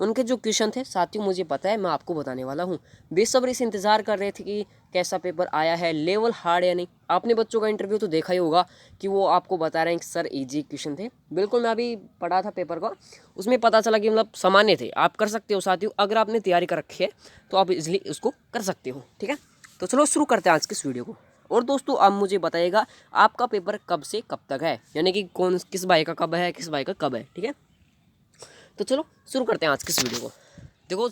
उनके जो क्वेश्चन थे साथियों मुझे पता है, मैं आपको बताने वाला हूँ। बेसब्री से इंतजार कर रहे थे कि कैसा पेपर आया है, लेवल हार्ड या नहीं। आपने बच्चों का इंटरव्यू तो देखा ही होगा कि वो आपको बता रहे हैं कि सर इजी क्वेश्चन थे। बिल्कुल, मैं अभी पढ़ा था पेपर का, उसमें पता चला कि मतलब सामान्य थे। आप कर सकते हो साथियों, अगर आपने तैयारी कर रखी है तो आप इजिली उसको कर सकते हो। ठीक है, तो चलो शुरू करते हैं आज की इस वीडियो को। और दोस्तों आप मुझे बताइएगा आपका पेपर कब से कब तक है, यानी कि कौन किस भाई का कब है, किस भाई का कब है। ठीक है, तो चलो शुरू करते हैं आज की इस वीडियो को। देखो,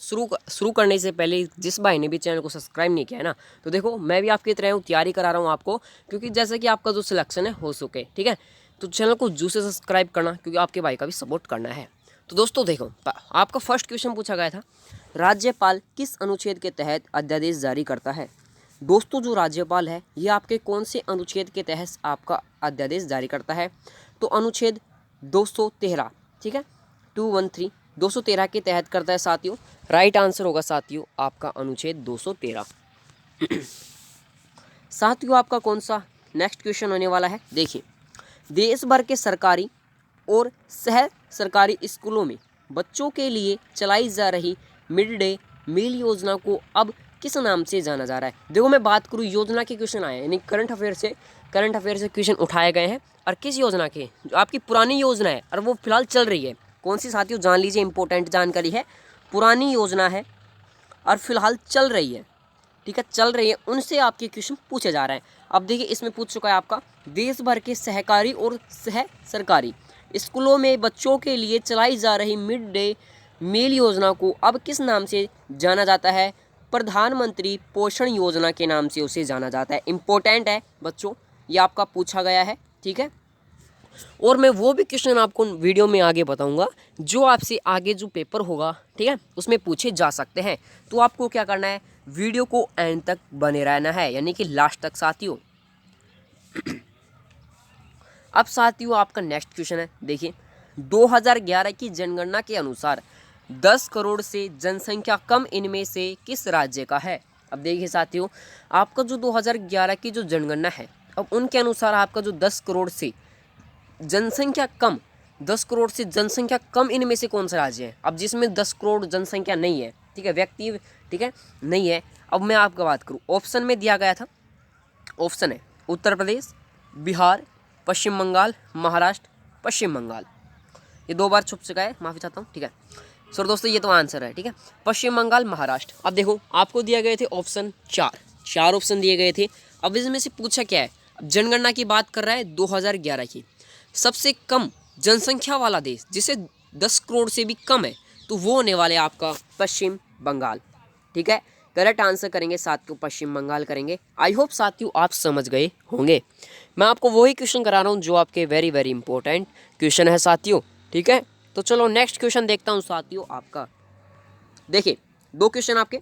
शुरू करने से पहले जिस भाई ने भी चैनल को सब्सक्राइब नहीं किया है ना, तो देखो मैं भी आपकी तरह हूँ, तैयारी करा रहा हूँ आपको, क्योंकि जैसे कि आपका जो सिलेक्शन है हो सके। ठीक है, तो चैनल को जू से सब्सक्राइब करना, क्योंकि आपके भाई का भी सपोर्ट करना है। तो दोस्तों देखो, आपका फर्स्ट क्वेश्चन पूछा गया था, राज्यपाल किस अनुच्छेद के तहत अध्यादेश जारी करता है। दोस्तों जो राज्यपाल है ये आपके कौन से अनुच्छेद के तहत आपका अध्यादेश जारी करता है, तो अनुच्छेद 213। ठीक है, 213 213 के तहत करता है साथियों। राइट आंसर होगा साथियों आपका अनुच्छेद 213। साथियों आपका कौन सा नेक्स्ट क्वेश्चन होने वाला है, देखिए। देश भर के सरकारी और शहर सरकारी स्कूलों में बच्चों के लिए चलाई जा रही मिड डे मील योजना को अब किस नाम से जाना जा रहा है। देखो मैं बात करूँ, योजना के क्वेश्चन आए हैं, यानी करंट अफेयर से क्वेश्चन उठाए गए हैं। और किस योजना के, जो आपकी पुरानी योजना है और वो फिलहाल चल रही है, कौन सी साथियों जान लीजिए, इंपॉर्टेंट जानकारी है। पुरानी योजना है और फिलहाल चल रही है। ठीक है, चल रही है, उनसे आपके क्वेश्चन पूछे जा रहे हैं। अब देखिए इसमें पूछ चुका है आपका, देश भर के सहकारी और सह सरकारी स्कूलों में बच्चों के लिए चलाई जा रही मिड डे मील योजना को अब किस नाम से जाना जाता है। प्रधानमंत्री पोषण योजना के नाम से उसे जाना जाता है। इंपॉर्टेंट है बच्चों, ये आपका पूछा गया है। ठीक है, और मैं वो भी क्वेश्चन आपको वीडियो में आगे बताऊंगा जो आपसे आगे जो पेपर होगा, ठीक है, उसमें पूछे जा सकते हैं। तो आपको क्या करना है, वीडियो को एंड तक बने रहना है, यानी कि लास्ट तक साथियों। अब साथियों आपका नेक्स्ट क्वेश्चन है, देखिए। 2011 की जनगणना के अनुसार 10 करोड़ से जनसंख्या कम इनमें से किस राज्य का है। अब देखिए साथियों, आपका जो 2011 की जो जनगणना है, अब उनके अनुसार आपका जो 10 करोड़ से जनसंख्या कम, 10 करोड़ से जनसंख्या कम इनमें से कौन सा राज्य है। अब जिसमें 10 करोड़ जनसंख्या नहीं है, ठीक है, व्यक्ति, ठीक है, नहीं है। अब मैं आपका बात करूँ, ऑप्शन में दिया गया था, ऑप्शन है उत्तर प्रदेश, बिहार, पश्चिम बंगाल, महाराष्ट्र, पश्चिम बंगाल। ये 2 बार छुप चुका है, माफ़ी चाहता हूँ। ठीक है सर, दोस्तों ये तो आंसर है। ठीक है, पश्चिम बंगाल, महाराष्ट्र। अब देखो आपको दिया गए थे ऑप्शन 4 ऑप्शन दिए गए थे। अब इसमें से पूछा क्या है, अब जनगणना की बात कर रहा है 2011 की, सबसे कम जनसंख्या वाला देश जिसे 10 करोड़ से भी कम है, तो वो होने वाले आपका पश्चिम बंगाल। ठीक है, करेक्ट आंसर करेंगे साथियों, पश्चिम बंगाल करेंगे। आई होप साथियों आप समझ गए होंगे। मैं आपको वही क्वेश्चन करा रहा हूँ जो आपके वेरी वेरी इंपॉर्टेंट क्वेश्चन है साथियों। ठीक है, तो चलो नेक्स्ट क्वेश्चन देखता हूँ साथियों आपका। देखिए 2 क्वेश्चन आपके,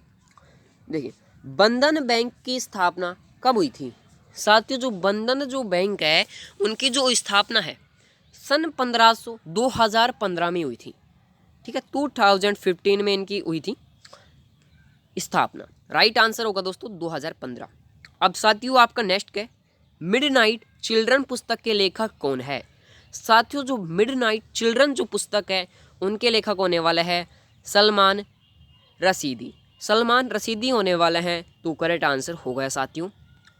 देखिए बंधन बैंक की स्थापना कब हुई थी। साथियों जो बंधन जो बैंक है उनकी जो स्थापना है सन 2015 में हुई थी। ठीक है, 2015 में इनकी हुई थी स्थापना। राइट आंसर होगा दोस्तों 2015। अब साथियों आपका नेक्स्ट है, मिडनाइट चिल्ड्रन पुस्तक के लेखक कौन है। साथियों जो मिडनाइट चिल्ड्रन जो पुस्तक है उनके लेखक होने वाला है सलमान रशीदी। सलमान रशीदी होने वाले हैं, तो करेक्ट आंसर हो गया साथियों।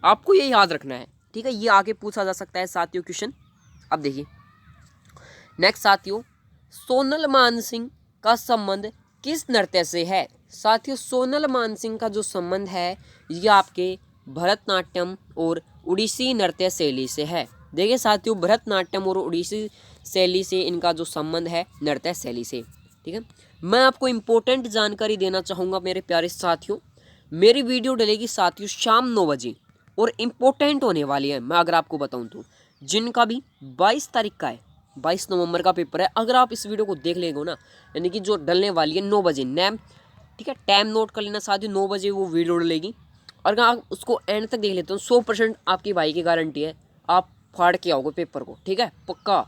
आपको ये याद रखना है। ठीक है, ये आगे पूछा जा सकता है साथियों क्वेश्चन। अब देखिए नेक्स्ट साथियों, सोनल मानसिंह का संबंध किस नृत्य से है। साथियों सोनल मानसिंह का जो संबंध है ये आपके भरतनाट्यम और उड़ीसी नृत्य शैली से है। देखिए साथियों भरतनाट्यम और उड़ीसी शैली से इनका जो संबंध है नृत्य शैली से। ठीक है, मैं आपको इम्पोर्टेंट जानकारी देना चाहूँगा मेरे प्यारे साथियों। मेरी वीडियो डलेगी साथियों शाम 9 बजे और इम्पोर्टेंट होने वाली है। मैं अगर आपको बताऊँ तो जिनका भी 22 तारीख का है, 22 नवंबर का पेपर है, अगर आप इस वीडियो को देख लेंगे ना, यानी कि जो डलने वाली है 9 बजे नैम, ठीक है, टाइम नोट कर लेना साथियों, 9 बजे वो वीडियो डलेगी। और अगर आप उसको एंड तक देख लेते हो 100% आपकी भाई की गारंटी है, आप फाड़ के आओगे पेपर को। ठीक है, पक्का।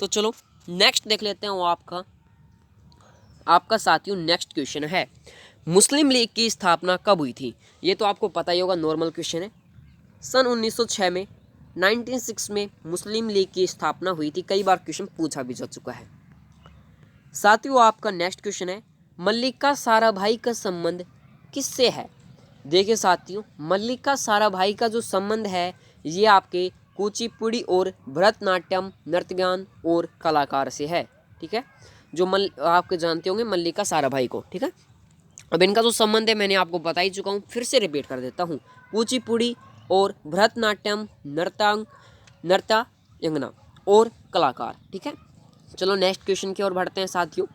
तो चलो नेक्स्ट देख लेते हैं। वो आपका साथियों नेक्स्ट क्वेश्चन है, मुस्लिम लीग की स्थापना कब हुई थी। ये तो आपको पता ही होगा, नॉर्मल क्वेश्चन है। सन 1906 में, 1906 में मुस्लिम लीग की स्थापना हुई थी। कई बार क्वेश्चन पूछा भी जा चुका है। साथियों आपका नेक्स्ट क्वेश्चन है, मल्लिका साराभाई का संबंध किससे है? देखिए साथियों, मल्लिका साराभाई का जो संबंध है ये आपके कुचिपुड़ी और भरतनाट्यम नृत्यगान और कलाकार से है। ठीक है, जो आपके जानते होंगे मल्लिका साराभाई को। ठीक है, अब इनका जो संबंध है मैंने आपको बता ही चुका हूँ, फिर से रिपीट कर देता हूँ। कुचिपुड़ी और भरतनाट्यम नृत्यांगना और कलाकार। ठीक है, चलो नेक्स्ट क्वेश्चन की ओर बढ़ते हैं साथियों।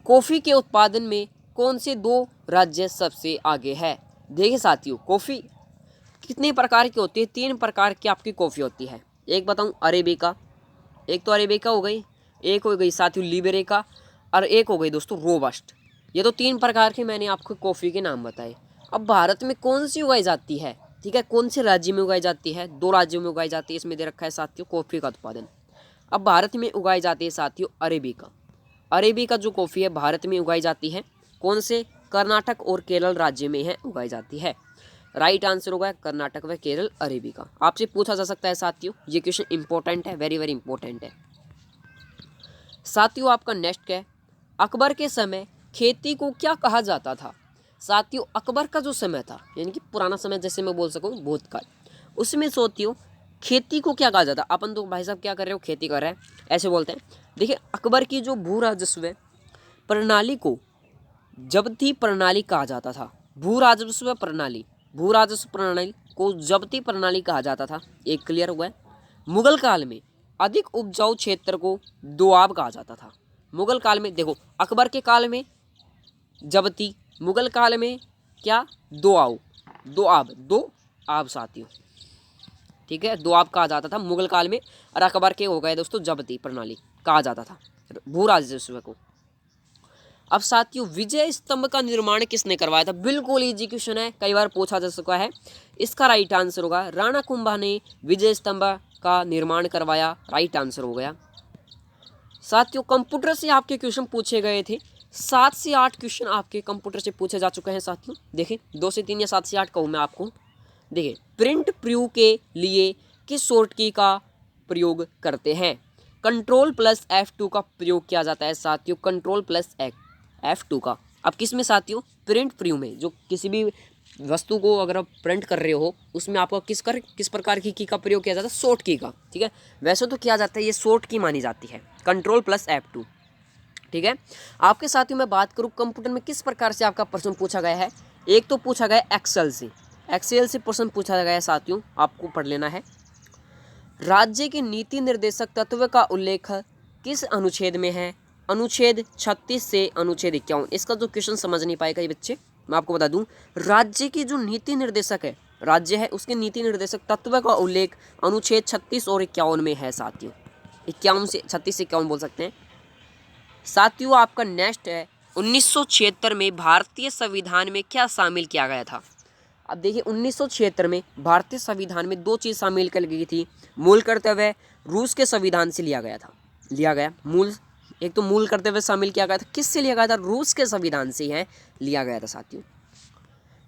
कॉफ़ी के उत्पादन में कौन से 2 राज्य सबसे आगे है? देखिए साथियों, कॉफ़ी कितने प्रकार की होती है? 3 प्रकार की आपकी कॉफ़ी होती है। एक बताऊं, अरेबिका, एक तो अरेबिका हो गई, एक हो गई साथियों लिबेरेका, और एक हो गई दोस्तों रोबस्ट। ये तो 3 प्रकार के मैंने आपको कॉफ़ी के नाम बताए। अब भारत में कौन सी उगाई जाती है? ठीक है, कौन से राज्य में उगाई जाती है? 2 राज्यों में उगाई जाती है, इसमें दे रखा है साथियों कॉफ़ी का उत्पादन। अब भारत में उगाई जाती है साथियों अरेबिका। अरेबिका जो कॉफ़ी है भारत में उगाई जाती है, कौन से? कर्नाटक और केरल राज्य में है उगाई जाती है। राइट आंसर होगा कर्नाटक व केरल अरेबिका। आपसे पूछा जा सकता है साथियों, ये क्वेश्चन इंपॉर्टेंट है, वेरी वेरी इंपॉर्टेंट है। साथियों आपका नेक्स्ट क्या है, अकबर के समय खेती को क्या कहा जाता था? साथियों अकबर का जो समय था, यानी कि पुराना समय, जैसे मैं बोल सकूँ भूतकाल, उसमें साथियों खेती को क्या कहा जाता? अपन तो भाई साहब क्या कर रहे हो, खेती कर रहे हैं, ऐसे बोलते हैं। देखिए अकबर की जो भू राजस्व प्रणाली को जब्ती प्रणाली कहा जाता था। भू राजस्व प्रणाली को जब्ती प्रणाली कहा जाता था। एक क्लियर हुआ है। मुगल काल में अधिक उपजाऊ क्षेत्र को दोआब कहा जाता था। मुगल काल में देखो, अकबर के काल में जब्ती, मुगल काल में क्या? दोआब साथियों। ठीक है, दोआब कहा जाता था मुगल काल में, और अकबर के हो गए दोस्तों जब्ती प्रणाली कहा जाता था भू राजस्व को। अब साथियों विजय स्तंभ का निर्माण किसने करवाया था? बिल्कुल इजी क्वेश्चन है, कई बार पूछा जा चुका है। इसका राइट आंसर होगा राणा कुंभा ने विजय स्तंभ का निर्माण करवाया। राइट आंसर हो गया। साथियों कंप्यूटर से आपके क्वेश्चन पूछे गए थे, 7 से 8 क्वेश्चन आपके कंप्यूटर से पूछे जा चुके हैं साथियों। देखिए 2 से 3 या 7 से 8 कहूँ मैं आपको। देखिए प्रिंट प्रू के लिए किस शॉर्टकी का प्रयोग करते हैं? Ctrl+F2 का प्रयोग किया जाता है साथियों, Ctrl+F2 का। अब किस में साथियों? प्रिंट प्रू में, जो किसी भी वस्तु को अगर आप प्रिंट कर रहे हो उसमें आपको किस प्रकार की का प्रयोग किया जाता है? शॉर्ट की का। ठीक है, वैसे तो किया जाता है, ये शॉर्ट की मानी जाती है, Ctrl+F2। ठीक है, आपके साथियों मैं बात करूँ कंप्यूटर में किस प्रकार से आपका प्रश्न पूछा गया है। एक तो पूछा गया एक्सेल से प्रश्न पूछा गया है साथियों, आपको पढ़ लेना है। राज्य के नीति निर्देशक तत्व का उल्लेख किस अनुच्छेद में है? अनुच्छेद 36 से अनुच्छेद 51। इसका जो क्वेश्चन समझ नहीं पाएगा ये बच्चे, मैं आपको बता दूं, राज्य की जो नीति निर्देशक है, राज्य है उसके नीति निर्देशक तत्व का उल्लेख अनुच्छेद 36 और 51 में है साथियों। 51 से 36 से 51 बोल सकते हैं। साथियों आपका नेक्स्ट है, 1976 में भारतीय संविधान में क्या शामिल किया गया था? अब देखिए 1976 में भारतीय संविधान में 2 चीज़ शामिल कर गई थी। मूल कर्तव्य रूस के संविधान से लिया गया मूल, एक तो मूल कर्तव्य शामिल किया गया था, किससे लिया गया था? रूस के संविधान से है लिया गया था साथियों।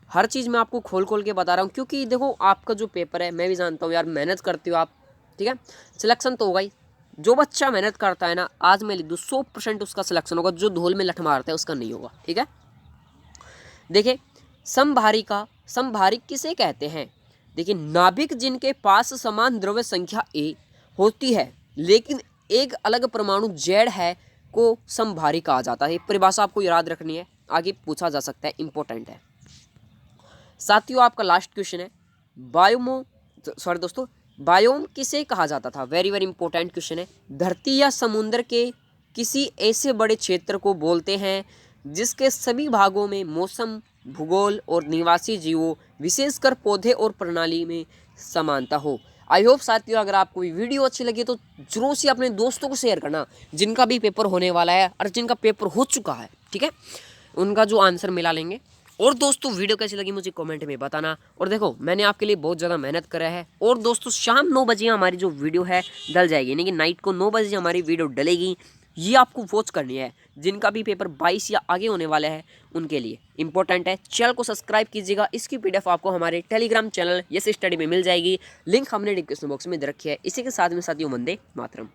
हर चीज़ मैं आपको खोल के बता रहा हूँ, क्योंकि देखो आपका जो पेपर है, मैं भी जानता हूँ यार मेहनत करते हो आप। ठीक है, सिलेक्शन तो होगा ही, जो बच्चा मेहनत करता है ना, आज मैं लिख दूँ 100% उसका सिलेक्शन होगा, जो धूल में लठ मारता है उसका नहीं होगा। ठीक है, देखिए समभारिक किसे कहते हैं? देखिए नाभिक जिनके पास समान द्रव्य संख्या A होती है लेकिन एक अलग परमाणु Z है को समभारिक कहा जाता है। परिभाषा आपको याद रखनी है, आगे पूछा जा सकता है, इंपॉर्टेंट है साथियों। आपका लास्ट क्वेश्चन है, बायोम किसे कहा जाता था? वेरी वेरी इंपॉर्टेंट क्वेश्चन है। धरती या समुद्र के किसी ऐसे बड़े क्षेत्र को बोलते हैं जिसके सभी भागों में मौसम, भूगोल और निवासी जीवों विशेषकर पौधे और प्रणाली में समानता हो। आई होप साथियों अगर आपको ये वीडियो अच्छी लगी तो जरूर से अपने दोस्तों को शेयर करना, जिनका भी पेपर होने वाला है और जिनका पेपर हो चुका है। ठीक है, उनका जो आंसर मिला लेंगे। और दोस्तों वीडियो कैसी लगी मुझे कमेंट में बताना। और देखो मैंने आपके लिए बहुत ज़्यादा मेहनत करा है। और दोस्तों शाम 9 बजे हमारी जो वीडियो है डल जाएगी, यानी कि नाइट को 9 बजे हमारी वीडियो डलेगी। ये आपको वॉच करनी है, जिनका भी पेपर 22 या आगे होने वाला है उनके लिए इंपॉर्टेंट है। चैनल को सब्सक्राइब कीजिएगा। इसकी PDF आपको हमारे टेलीग्राम चैनल यस स्टडी में मिल जाएगी, लिंक हमने डिस्क्रिप्शन बॉक्स में दे रखी है। इसी के साथ में साथियों वंदे मातरम।